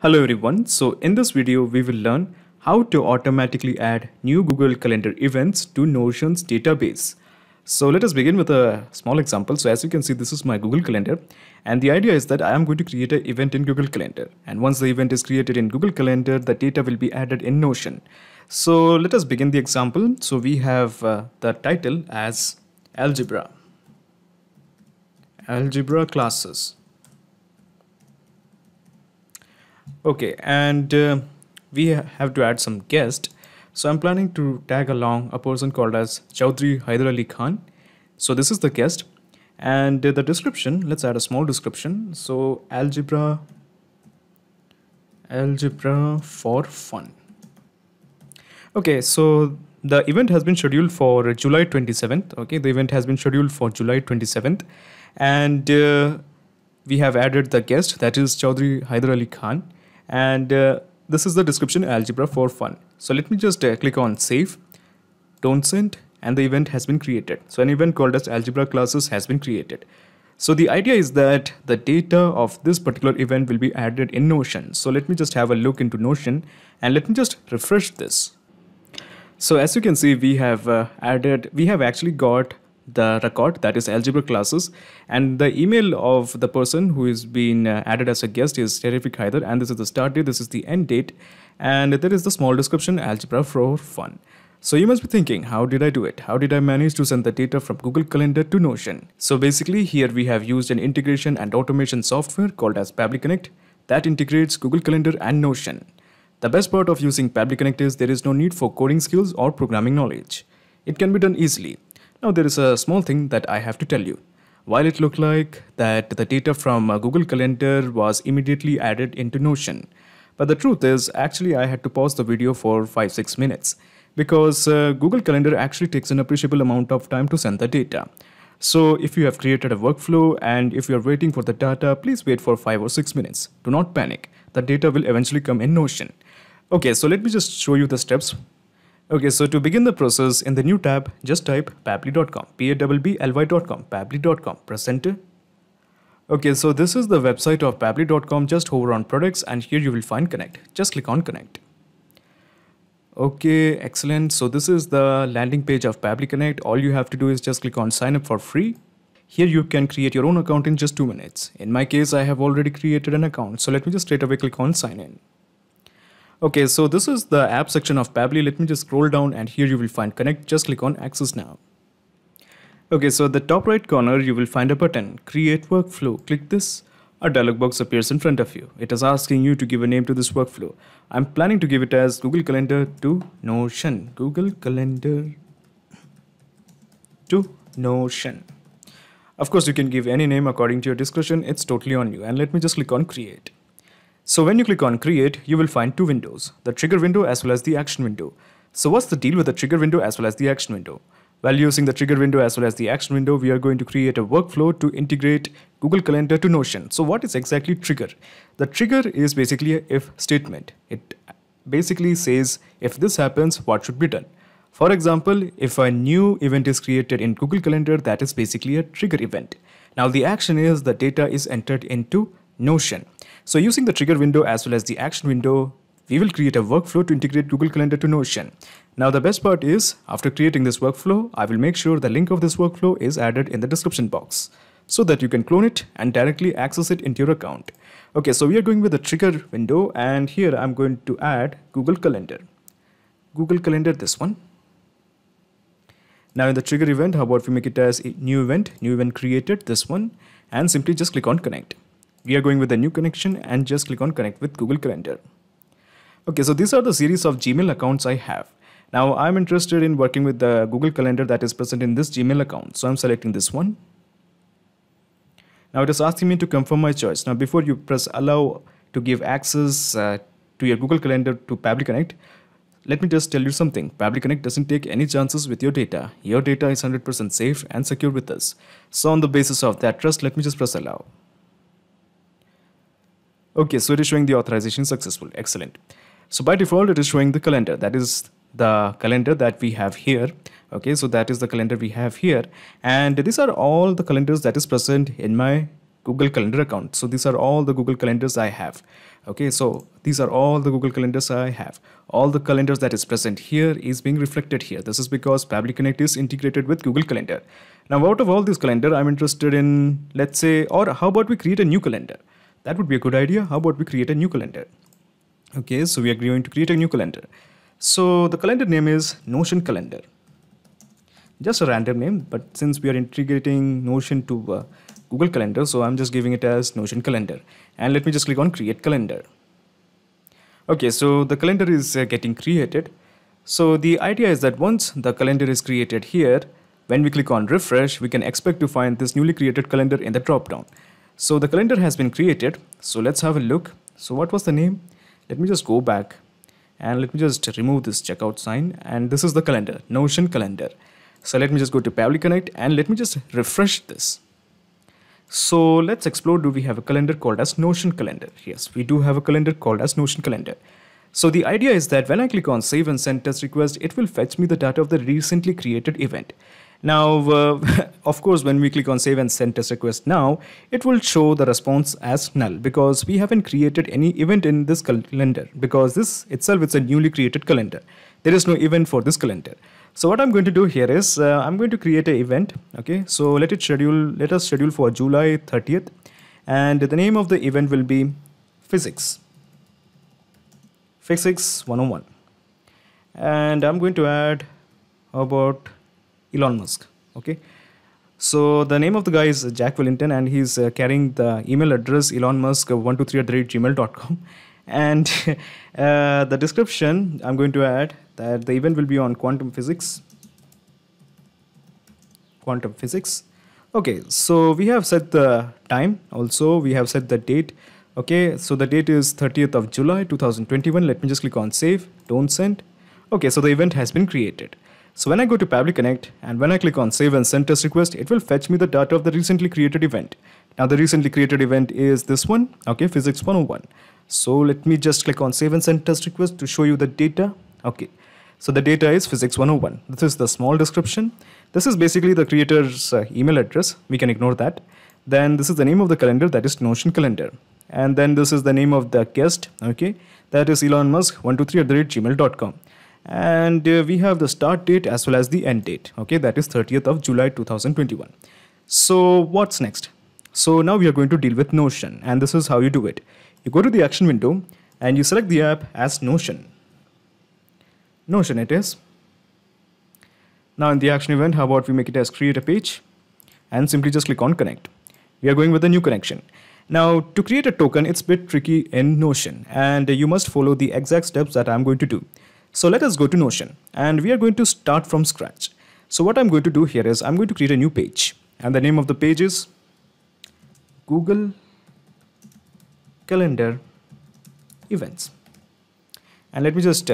Hello everyone. So in this video we will learn how to automatically add new Google Calendar events to Notion's database. So let us begin with a small example. So as you can see, this is my Google Calendar, and the idea is that I am going to create an event in Google Calendar, and once the event is created in Google Calendar, the data will be added in Notion. So let us begin the example. So we have the title as algebra classes. Okay, and we have to add some guest. So I'm planning to tag along a person called as Chaudhry Haider Ali Khan. So this is the guest, and the description, let's add a small description. So algebra for fun. Okay, so the event has been scheduled for July 27th. Okay, the event has been scheduled for July 27th, and we have added the guest, that is Chaudhry Haider Ali Khan, and this is the description: algebra for fun. So let me just click on save, don't send, and the event has been created. So an event called as algebra classes has been created. So the idea is that the data of this particular event will be added in Notion. So let me just have a look into Notion, and let me just refresh this. So as you can see, we have actually got the record, that is algebra classes, and the email of the person who is being added as a guest is Terrific Haider, and this is the start date, this is the end date, and there is the small description: algebra for fun. So you must be thinking, how did I do it? How did I manage to send the data from Google Calendar to Notion? So basically here we have used an integration and automation software called as Pabbly Connect that integrates Google Calendar and Notion. The best part of using Pabbly Connect is there is no need for coding skills or programming knowledge. It can be done easily. Now there is a small thing that I have to tell you. While it looked like that the data from Google Calendar was immediately added into Notion, but the truth is actually I had to pause the video for 5-6 minutes because Google Calendar actually takes an appreciable amount of time to send the data. So if you have created a workflow and if you are waiting for the data, please wait for 5 or 6 minutes. Do not panic. The data will eventually come in Notion. Okay, so let me just show you the steps. Okay, so to begin the process, in the new tab, just type pabbly.com, Pabbly.com, pabbly.com, press enter. Okay, so this is the website of pabbly.com. Just hover on products and here you will find connect. Just click on connect. Okay, excellent. So this is the landing page of Pabbly Connect. All you have to do is just click on sign up for free. Here you can create your own account in just 2 minutes. In my case, I have already created an account. So let me just straight away click on sign in. Okay, so this is the app section of Pabbly. Let me just scroll down and here you will find connect. Just click on access now. Okay, so at the top right corner, you will find a button, create workflow. Click this. A dialog box appears in front of you. It is asking you to give a name to this workflow. I'm planning to give it as Google Calendar to Notion. Google Calendar to Notion. Of course, you can give any name according to your discretion. It's totally on you. And let me just click on create. So when you click on create, you will find two windows, the trigger window as well as the action window. So what's the deal with the trigger window as well as the action window? While using the trigger window as well as the action window, we are going to create a workflow to integrate Google Calendar to Notion. So what is exactly trigger? The trigger is basically a if statement. It basically says if this happens, what should be done. For example, if a new event is created in Google Calendar, that is basically a trigger event. Now the action is the data is entered into Notion. So using the trigger window as well as the action window, we will create a workflow to integrate Google Calendar to Notion. Now the best part is, after creating this workflow, I will make sure the link of this workflow is added in the description box so that you can clone it and directly access it into your account. Okay, so we are going with the trigger window, and here I'm going to add Google Calendar. Google Calendar, this one. Now in the trigger event, how about we make it as a new event created, this one, and simply just click on connect. We are going with a new connection and just click on connect with Google Calendar. Okay, so these are the series of Gmail accounts I have. Now I'm interested in working with the Google Calendar that is present in this Gmail account. So I'm selecting this one. Now it is asking me to confirm my choice. Now before you press allow to give access to your Google Calendar to Pabbly Connect, let me just tell you something. Pabbly Connect doesn't take any chances with your data. Your data is 100% safe and secure with us. So on the basis of that trust, let me just press allow. Okay, so it is showing the authorization successful. Excellent. So by default, it is showing the calendar. That is the calendar that we have here. Okay, so that is the calendar we have here. And these are all the calendars that is present in my Google Calendar account. So these are all the Google Calendars I have. Okay, so these are all the Google Calendars I have. All the calendars that is present here is being reflected here. This is because Pabbly Connect is integrated with Google Calendar. Now, out of all these calendar, I'm interested in, let's say, or how about we create a new calendar? That would be a good idea. How about we create a new calendar? Okay, so we are going to create a new calendar. So the calendar name is Notion Calendar. Just a random name, but since we are integrating Notion to Google Calendar, so I'm just giving it as Notion Calendar. And let me just click on Create Calendar. Okay, so the calendar is getting created. So the idea is that once the calendar is created here, when we click on refresh, we can expect to find this newly created calendar in the drop-down. So the calendar has been created. So let's have a look. So what was the name? Let me just go back and let me just remove this checkout sign. And this is the calendar, Notion Calendar. So let me just go to Pabbly Connect and let me just refresh this. So let's explore, do we have a calendar called as Notion Calendar? Yes, we do have a calendar called as Notion Calendar. So the idea is that when I click on save and send test request, it will fetch me the data of the recently created event. Now, of course, when we click on save and send test request now, it will show the response as null because we haven't created any event in this calendar because this itself is a newly created calendar. There is no event for this calendar. So what I'm going to do here is I'm going to create an event. Okay, so let us schedule for July 30th, and the name of the event will be Physics 101, and I'm going to add, how about Elon Musk? Okay, so the name of the guy is Jack Wellington, and he's carrying the email address elonmusk123@gmail.com. And the description, I'm going to add that the event will be on quantum physics. Okay, so we have set the time. Also, we have set the date. Okay, so the date is 30th of July 2021. Let me just click on save, don't send. Okay, so the event has been created. So when I go to Pabbly Connect and when I click on save and send test request, it will fetch me the data of the recently created event. Now the recently created event is this one, okay, Physics 101. So let me just click on save and send test request to show you the data. Okay, so the data is Physics 101. This is the small description. This is basically the creator's email address. We can ignore that. Then this is the name of the calendar, that is Notion Calendar. And then this is the name of the guest, okay, that is Elon Musk 123@gmail.com. And we have the start date as well as the end date, okay, that is 30th of July 2021. So what's next? So now we are going to deal with Notion, and this is how you do it. You go to the action window and you select the app as Notion. Notion it is. Now in the action event, how about we make it as create a page and simply just click on connect. We are going with a new connection. Now to create a token, it's a bit tricky in Notion and you must follow the exact steps that I'm going to do. So let us go to Notion and we are going to start from scratch. So what I'm going to do here is I'm going to create a new page and the name of the page is Google Calendar Events. And let me just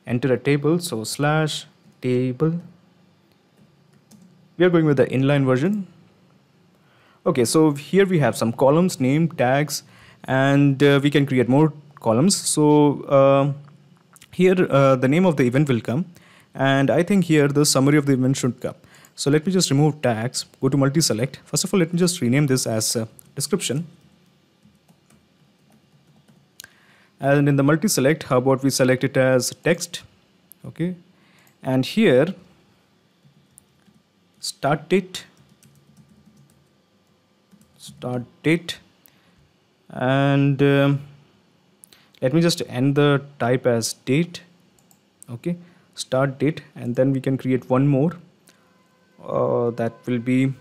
enter a table. So slash table. We are going with the inline version. Okay, so here we have some columns, name, tags, and we can create more columns. So here the name of the event will come, and I think here the summary of the event should come. So let me just remove tags, go to multi-select. First of all, let me just rename this as description. And in the multi-select, how about we select it as text? Okay, and here start date, and let me just end the type as date. Okay, start date, and then we can create one more that will be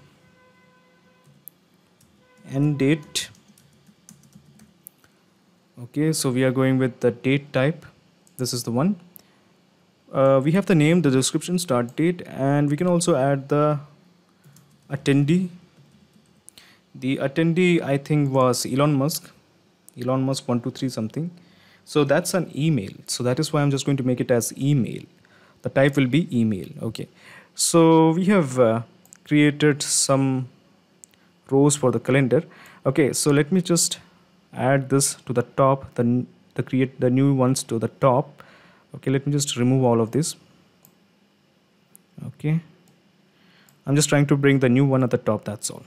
end date. Okay, so we are going with the date type. This is the one. We have the name, the description, start date, and we can also add the attendee. The attendee I think was Elon Musk 123 something. So that's an email. So that is why I'm just going to make it as email. The type will be email. Okay. So we have created some rows for the calendar. Okay. So let me just add this to the top. Create the new ones to the top. Okay. Let me just remove all of this. Okay. I'm just trying to bring the new one at the top. That's all.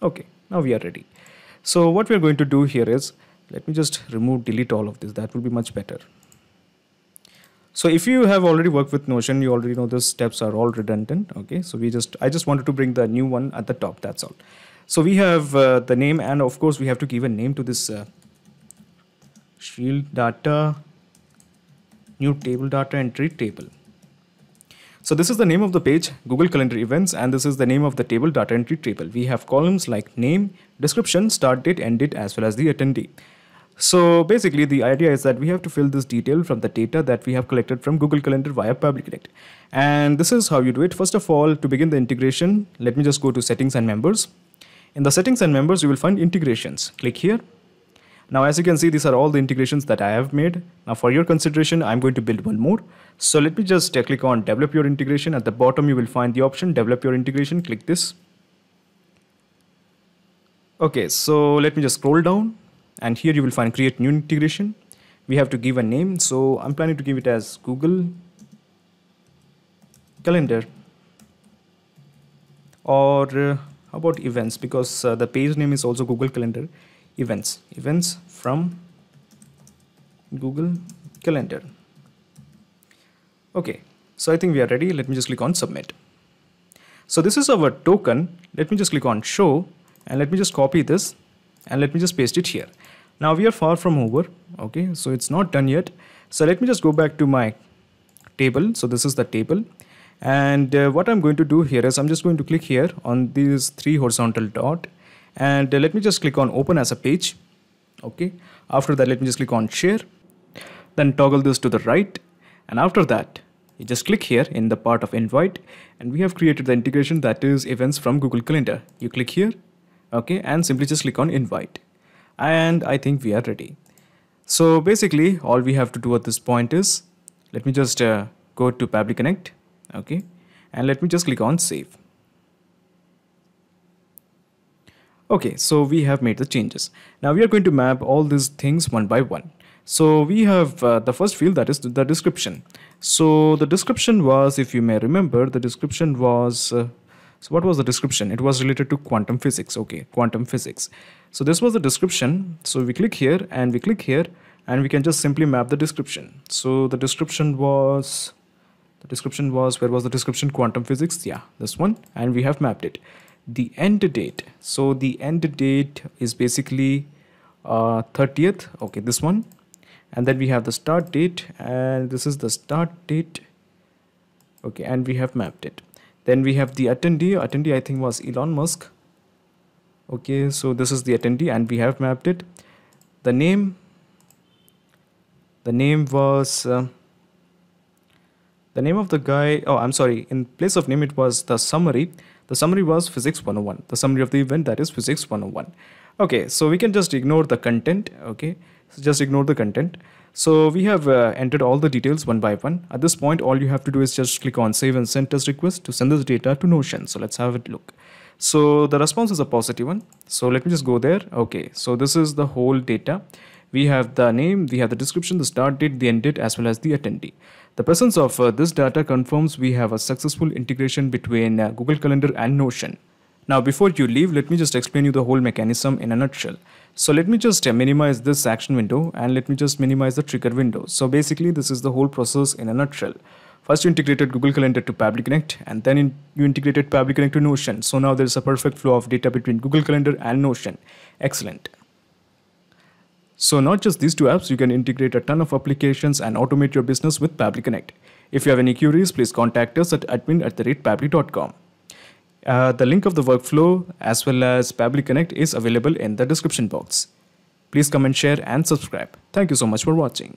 Okay. Now we are ready. So what we're going to do here is, let me just delete all of this. That will be much better. So if you have already worked with Notion, you already know the steps are all redundant. Okay, so I just wanted to bring the new one at the top. That's all. So we have the name, and of course we have to give a name to this Shield data, new table data entry table. So this is the name of the page, Google Calendar events, and this is the name of the table data entry table. We have columns like name, description, start date, end date, as well as the attendee. So basically the idea is that we have to fill this detail from the data that we have collected from Google Calendar via Public Connect. And this is how you do it. First of all, to begin the integration, let me just go to settings and members. In the settings and members, you will find integrations. Click here. Now, as you can see, these are all the integrations that I have made. Now, for your consideration, I'm going to build one more. So let me just click on develop your integration. At the bottom, you will find the option develop your integration. Click this. Okay, so let me just scroll down. And here you will find create new integration. We have to give a name. So I'm planning to give it as Google Calendar, or how about events, because the page name is also Google Calendar events from Google Calendar. Okay, so I think we are ready. Let me just click on submit. So this is our token. Let me just click on show, and let me just copy this, and let me just paste it here. Now we are far from over. Okay, so it's not done yet. So let me just go back to my table. So this is the table, and what I'm going to do here is I'm just going to click here on these three horizontal dot, and let me just click on open as a page. Okay, after that let me just click on share, then toggle this to the right, and after that you just click here in the part of invite, and we have created the integration that is events from Google Calendar. You click here, okay, and simply just click on invite, and I think we are ready. So basically all we have to do at this point is, let me just go to Public Connect, okay, and let me just click on save. Okay, so we have made the changes. Now we are going to map all these things one by one. So we have the first field, that is the description. So the description was, if you may remember, the description was, so what was the description? It was related to quantum physics. Okay, quantum physics. So this was the description. So we click here and we click here, and we can just simply map the description. So the description was, where was the description? Quantum physics. Yeah, this one. And we have mapped it. The end date. So the end date is basically 30th. Okay, this one. And then we have the start date, and this is the start date. Okay, and we have mapped it. Then we have the attendee. Attendee I think was Elon Musk. Okay, so this is the attendee, and we have mapped it. The name was the name of the guy. Oh, I'm sorry, in place of name it was the summary. The summary was Physics 101. The summary of the event, that is Physics 101. Okay, so we can just ignore the content. Okay, so just ignore the content. So we have entered all the details one by one. At this point, all you have to do is just click on save and send test request to send this data to Notion. So let's have a look. So the response is a positive one. So let me just go there. Okay, so this is the whole data. We have the name, we have the description, the start date, the end date, as well as the attendee. The presence of this data confirms we have a successful integration between Google Calendar and Notion. Now, before you leave, let me just explain you the whole mechanism in a nutshell. So let me just minimize this action window, and let me just minimize the trigger window. So basically, this is the whole process in a nutshell. First, you integrated Google Calendar to Public Connect, and then you integrated Public Connect to Notion. So now there is a perfect flow of data between Google Calendar and Notion. Excellent. So not just these two apps, you can integrate a ton of applications and automate your business with Public Connect. If you have any queries, please contact us at admin@pabbly.com. The link of the workflow as well as Public Connect is available in the description box. Please comment, share and subscribe. Thank you so much for watching.